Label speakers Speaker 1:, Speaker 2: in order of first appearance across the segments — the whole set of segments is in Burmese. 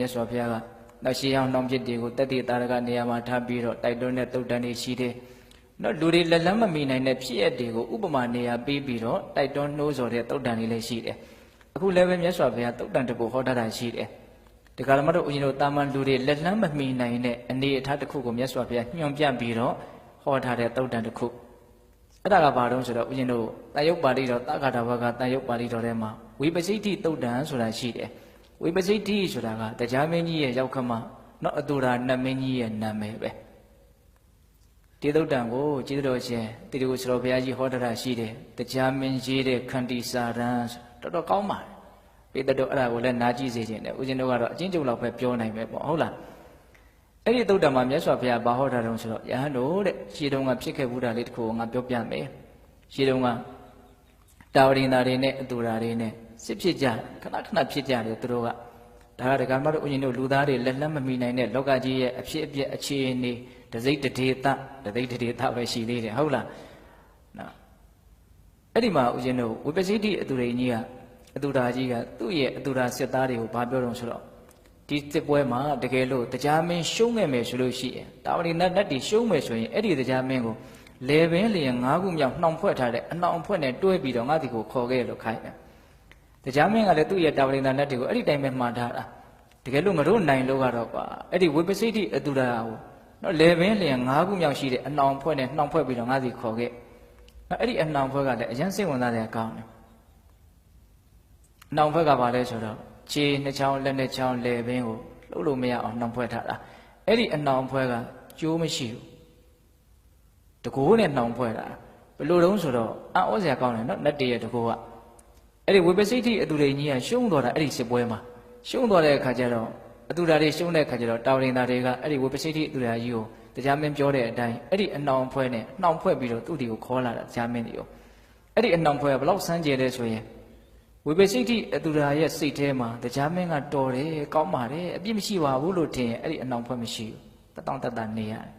Speaker 1: မြတ်စွာဘုရားကနောက်ရှေးအောင်နှောင်ဖြစ်တွေကိုတတိတာရကနေရာမှာထားပြီးတော့တိုက်တွန်းတဲ့တုတ်တန်တွေရှိတယ်။နော်လူတွေလက်လန်းမမီနိုင်တဲ့ဖြစ်ရပ်တွေကိုဥပမာနေရာပေးပြီးတော့တိုက်တွန်းနှိုးဆော်တဲ့တုတ်တန်တွေလည်းရှိတယ်။အခုလည်းပဲမြတ်စွာဘုရားတုတ်တန်တစ်ပုဒ်ဟောထားတာရှိတယ်။ဒီကရမတို့ဦးဇင်းတို့တာမန်လူတွေလက်လန်းမမီနိုင်တဲ့အနေအထားတစ်ခုကိုမြတ်စွာဘုရားညွှန်ပြပြီးတော့ဟောထားတဲ့တုတ်တန်တစ်ခုအဲ့ဒါကဘာလို့ဆိုတော့ဦးဇင်းတို့တန်ရုပ်ပါဠိတော်တက္ကတာဘကတန်ရုပ်ပါဠိတော်ထဲမှာဝိပစိတ္တိတုတ်တန်ဆိုတာရှိတယ်ဝိပစိတ္တိဆိုတာကတရားမင်းကြီးရဲ့ရောက်ခမနော်အတူရာနတ်မင်းကြီးရဲ့နာမည်ပဲဒီတုတ်တန်ကိုကျေးဇူးတော်ရှင်တိတိကိုဆရာဘုရားကြီးဟောထားတာရှိတယ်တရားမင်းကြီးတဲ့ခန္တီစာရန်တော်တော်ကောင်းပါတယ်ပိတတော်အဲ့ဒါကိုလည်းနားကြည့်စေခြင်းနဲ့ဦးဇင်းတို့ကတော့အချင်းချုပ်လောက်ပဲပြောနိုင်ပဲပေါ့ဟုတ်လားအဲ့ဒီတုတ်တံမှာမြတ်စွာဘုရားဘာဟောတာတုံးဆိုတော့ယဟန်တို့တဲ့ရှေးတုန်းကဖြစ်ခဲ့ဘူးတာလေးတစ်ခုကိုငါပြောပြမယ်ရှေးတုန်းကတာဝရိန္ဒာတွေနဲ့အတူရာတွေနဲ့စစ်ဖြစ်ကြခဏခဏဖြစ်ကြတယ်သူတို့ကဒါကဒကာမတို့ဦးဇင်းတို့လူသားတွေလက်လက်မမီနိုင်တဲ့လောကကြီးရဲ့အဖြစ်အပျက်အခြေအနေတစိတ်တဒေသပဲရှိသေးတယ်ဟုတ်လားနော်အဲ့ဒီမှာဦးဇင်းတို့ဝိပစိတ္တိအတူရိကြီးကအတူရာကြီးကသူ့ရဲ့အတူရာစစ်သားတွေကိုဘာပြောတုံးဆိုတော့ဒီစစ်ပွဲမှာတကယ်လို့တရားမင်းရှုံးခဲ့မယ်ဆိုလို့ရှိရင်တာဝတိနတ်တွေရှုံးမယ်ဆိုရင်အဲ့ဒီတရားမင်းကိုလေပင်လျင်၅ခုမြောက်နှောင်ဖွဲ့ထားတဲ့အနှောင်ဖွဲ့နဲ့တွဲပြီးတော့ငါ့ဒီကိုခေါ်ခဲ့လို့ခိုင်းတယ်တရားမင်းကလည်းသူ့ရဲ့တာဝတိနတ်တွေကိုအဲ့ဒီတိုင်းပဲမှားထားတာတကယ်လို့ငါတို့နိုင်လို့ကတော့ကွာအဲ့ဒီဝိပစိတ္တိအတူရာကိုနော်လေပင်လျင်၅ခုမြောက်ရှိတဲ့အနှောင်ဖွဲ့နဲ့နှောင်ဖွဲ့ပြီးတော့ငါ့ဒီခေါ်ခဲ့အဲ့ဒီအနှောင်ဖွဲ့ကလည်းအရင်စိတ်ဝင်စားတဲ့အကောင်းတယ်အနှောင်ဖွဲ့ကဘာလဲဆိုတော့ခြေနှစ်ချောင်းလက်နှစ်ချောင်းလေပင်ကိုလှုပ်လို့မရအောင်နှောင်ဖွဲ့ထားတာအဲ့ဒီအနှောင်ဖွဲ့ကကျိုးမရှိဘူးတကိုးနဲ့နှောင်ဖွဲ့တာဘယ်လိုတုံးဆိုတော့အံ့ဩစရာကောင်းတယ်နော်နတ်တရဲ့တကိုးကအဲ့ဒီဝိပစိတ္တိအတူရိကြီးကရှုံးသွားတာအဲ့ဒီစစ်ပွဲမှာရှုံးသွားတဲ့အခါကျတော့အတူဓာတွေရှုံးတဲ့အခါကျတော့တာဝရိန္ဒာတွေကအဲ့ဒီဝိပစိတ္တိအတူဓာကြီးကိုတရားမင်းပြောတဲ့အတိုင်းအဲ့ဒီအနှောင်ဖွဲ့နဲ့နှောင်ဖွဲ့ပြီးတော့သူ့ဒီကိုခေါ်လာတာတရားမင်းတွေကိုအဲ့ဒီအနှောင်ဖွဲ့ကဘလောက်စမ်းကြဲလဲဆိုရင်ဝိပစိတ္တိအတူဓာရဲ့စိတ်ထဲမှာတရားမင်းကတော်တယ်ကောင်းပါတယ်အပြစ်မရှိပါဘူးလို့ထင်ရင်အဲ့ဒီအနှောင်ဖွဲ့မရှိဘူးတတောင့်တတနေရတယ်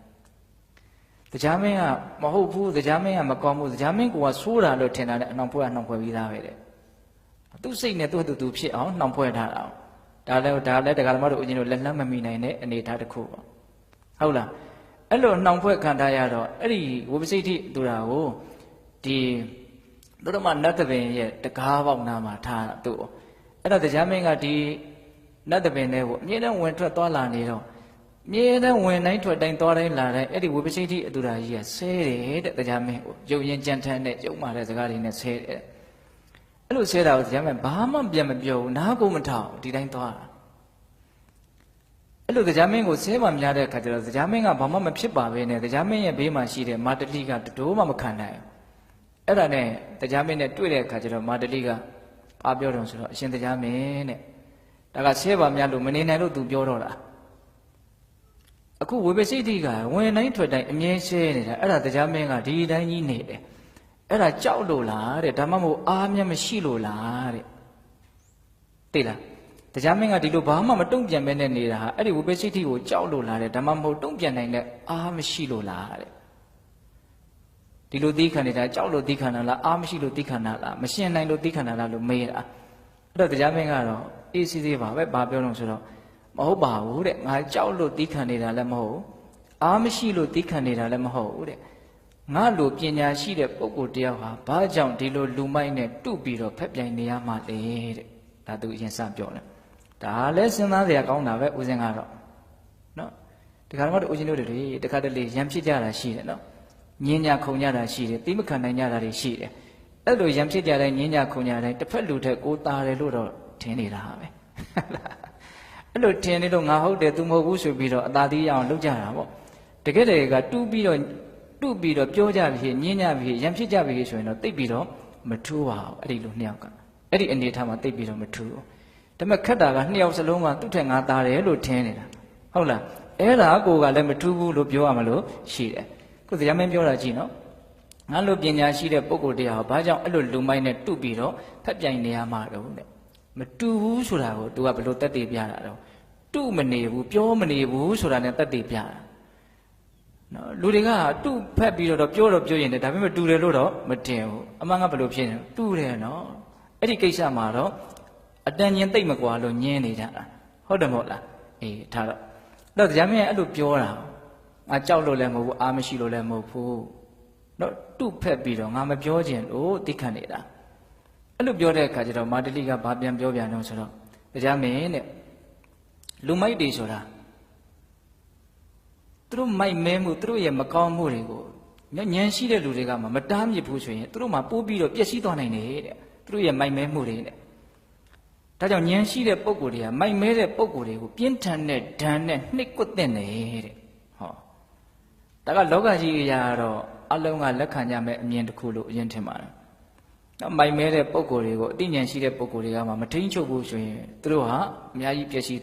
Speaker 1: တရားမင်းကမဟုတ်ဘူးတရားမင်းကမကောင်းဘူးတရားမင်းကဆိုးတာလို့ထင်တာနဲ့အနှောင်ဖွဲ့ကနှောင်ဖွဲ့ပြီးသားပဲတဲ့သူ့စိတ်နဲ့သူ့တူဖြစ်အောင်နှောင်ဖွဲ့ထားတာဒါလည်းတရားဓမ္မတို့ဦးဇင်းတို့လက်လန်းမမီနိုင်တဲ့အနေအထားတစ်ခုပေါ့ဟုတ်လားအဲ့လိုနှောင်ဖွဲ့ခံထားရတော့အဲ့ဒီဝိပစိတ္တိတူတာကိုဒီတို့မှနတ်သဘင်ရဲ့တကားပေါက်နာမှာထားသူ့အဲ့တော့တရားမင်းကဒီနတ်သဘင်တွေကိုအမြဲတမ်းဝင်ထွက်သွားလာနေတော့အမြဲတမ်းဝင်တိုင်းထွက်တိုင်းသွားတိုင်းလာတိုင်းအဲ့ဒီဝိပစိတ္တိအတူတာကြီးကဆဲတယ်တဲ့တရားမင်းကိုရုပ်ရင်ကြံထမ်းတဲ့ရုပ်မာတဲ့စကားတွေနဲ့ဆဲတယ်အဲ့လိုဆဲတာကိုတရားမင်းဘာမှပြန်မပြောဘူးနားကိုမထောင်ဒီတိုင်းသွားတာအဲ့လိုတရားမင်းကိုဆဲမှများတဲ့အခါကျတော့တရားမင်းကဘာမှမဖြစ်ပါပဲနဲ့တရားမင်းရဲ့ဘေးမှာရှိတဲ့မာတလိကတိုးမှမခံနိုင်အဲ့ဒါနဲ့တရားမင်းနဲ့တွေ့တဲ့အခါကျတော့မာတလိကအားပြောတော့ဆိုတော့အရှင်တရားမင်းတဲ့ဒါကဆဲပါများလို့မနေနိုင်လို့သူပြောတော့တာအခုဝိပစိတ္တိကဝင်တိုင်းထွက်တိုင်းအမြဲဆဲနေတာအဲ့ဒါတရားမင်းကဒီတိုင်းကြီးနေတယ်အဲ့ဒါကြောက်လို့လားတဲ့ဒါမှမဟုတ်အားမျက်မရှိလို့လားတဲ့သိလားတရားမင်းကဒီလိုဘာမှမတုံ့ပြန်ပဲနဲ့နေတာဟာအဲ့ဒီဝိပစိတ္တိကိုကြောက်လို့လားတဲ့ဒါမှမဟုတ်တုံ့ပြန်နိုင်တဲ့အားမရှိလို့လားတဲ့ဒီလိုသိခံနေတာကြောက်လို့သိခံတာလားအားမရှိလို့သိခံတာလားမရှင်းနိုင်လို့သိခံတာလားလို့မေးတာအဲ့တော့တရားမင်းကတော့အေးစီးစီးပါပဲဘာပြောလို့ဆိုတော့မဟုတ်ပါဘူးတဲ့ငါကြောက်လို့သိခံနေတာလည်းမဟုတ်အားမရှိလို့သိခံနေတာလည်းမဟုတ်ဘူးတဲ့ငါလိုပညာရှိတဲ့ပုဂ္ဂိုလ်တယောက်ဟာဘာကြောင့်ဒီလိုလူမိုက်နဲ့တုပြီးတော့ဖက်ပြိုင်နေရမှလဲတဲ့ဒါသူအရင်စပြောတယ်ဒါလည်းစဉ်းစားစရာကောင်းတာပဲဦးဇင်းကတော့နော်ဒီခါတော့ဦးဇင်းတို့တွေတခါတလေရံဖြစ်ကြတာရှိတယ်နော်ညင်းညာခုံကြတာရှိတယ်သိမခံနိုင်ကြတာတွေရှိတယ်အဲ့လိုရံဖြစ်ကြတဲ့ညင်းညာခုံကြတဲ့တစ်ဖက်လူထက်ကိုတာတယ်လို့တော့ထင်နေတာပဲအဲ့လိုထင်နေလို့ငါဟုတ်တယ်သူမဟုတ်ဘူးဆိုပြီးတော့အသာသေးရအောင်လုပ်ကြတာပေါ့တကယ်တည်းကတူးပြီးတော့ပြောကြပြီညင်းကြပြီရံဖြစ်ကြပြီဆိုရင်တော့တိတ်ပြီးတော့မထူးပါဘူးအဲ့ဒီလိုနှစ်ယောက်ကအဲ့ဒီအနေထားမှာတိတ်ပြီးတော့မထူးဘူးဒါပေမဲ့ခက်တာကနှစ်ယောက်စလုံးကသူ့ထက်ငါသားတယ်လို့ထင်နေတာဟုတ်လားအဲ့ဒါကိုကလည်းမထူးဘူးလို့ပြောရမလို့ရှိတယ်ခုတရားမင်းပြောတာကြည့်နော်ငါလိုပညာရှိတဲ့ပုဂ္ဂိုလ်တရားဘာကြောင့်အဲ့လိုလူမိုက်နဲ့တုပြီးတော့ဖက်ပြိုင်နေရမှာတော့တဲ့မတူဘူးဆိုတာကို तू ကဘယ်လိုတက်တည်ပြတာတော့တုမနေဘူးပြောမနေဘူးဆိုတာနဲ့တက်တည်ပြတာနော်လူတွေကတုဖက်ပြီးတော့ပြောရင်ဒါပေမဲ့တူတယ်လို့တော့မတင်ဘူးအမှန်ကဘယ်လိုဖြစ်နေတူတယ်နော်အဲ့ဒီကိစ္စမှာတော့အတန်ညင်သိမ့်မကွာလို့ညင်းနေကြတာဟုတ်တယ်မဟုတ်လား ထားတော့တရားမင်းအဲ့လိုပြောတာငါကြောက်လို့လည်းမဟုတ်ဘူးအာမရှိလို့လည်းမဟုတ်ဘူးတော့တုဖက်ပြီးတော့ငါမပြောခြင်းလို့သိခံနေတာအဲ့လိုပြောတဲ့အခါကျတော့မာတလိကဘာပြန်ပြောပြန်တော့ဆိုတော့တရားမင်းတဲ့လူမိုက်တွေဆိုတာသူတို့မိုက်မဲမှုသူတို့ရဲ့မကောင်းမှုတွေကိုဉာဏ်ရှိတဲ့လူတွေကမှမတားမြစ်ဘူးဆိုရင်သူတို့မှပိုးပြီးတော့ပျက်စီးသွားနိုင်တယ်တဲ့သူတို့ရဲ့မိုက်မဲမှုတွေတဲ့ဒါကြောင့်ဉာဏ်ရှိတဲ့ပုံကိုယ်တွေကမိုက်မဲတဲ့ပုံကိုယ်တွေကိုပြင်းထန်တဲ့ဓာတ်နဲ့နှိပ်ကွက်တဲ့နေတဲ့ဟောဒါကလောကကြီးအရာတော့အလုံးကလက်ခံကြမဲ့အမြင်တစ်ခုလို့အရင်ထင်ပါတယ်နော်မိုက်မဲတဲ့ပုံကိုယ်တွေကိုအသိဉာဏ်ရှိတဲ့ပုံကိုယ်တွေကမှမထိန်ချုပ်ဘူးဆိုရင်သူတို့ဟာအများကြီးပျက်စီး